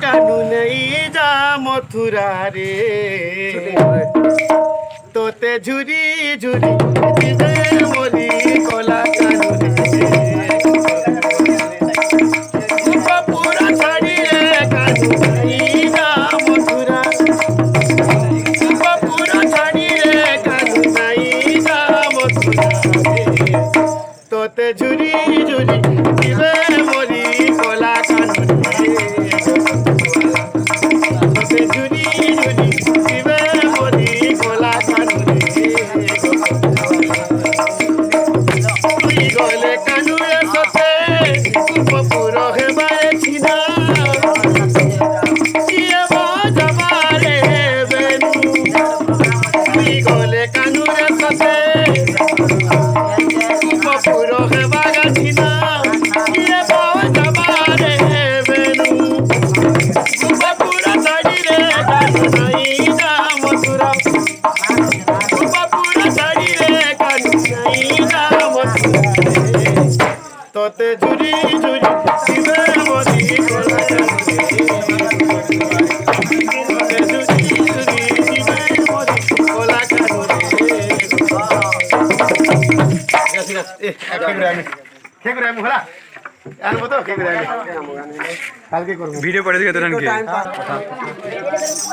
কানু নেই যা মথুরা রে তোতে ঝুরি ঝুরি দিবে মরি কলা কানু পুরা ছাড়িয়ে কানু নেই যা মথুরা পুরা ছাড়িয়ে কানু নাই যা মথুরা তোতে ঝুরি ঝুরি দিবে মরি কলা কানু তোতে ঝুরি ঝুরি দিবে মরি কলা ভিডিও করে দিকে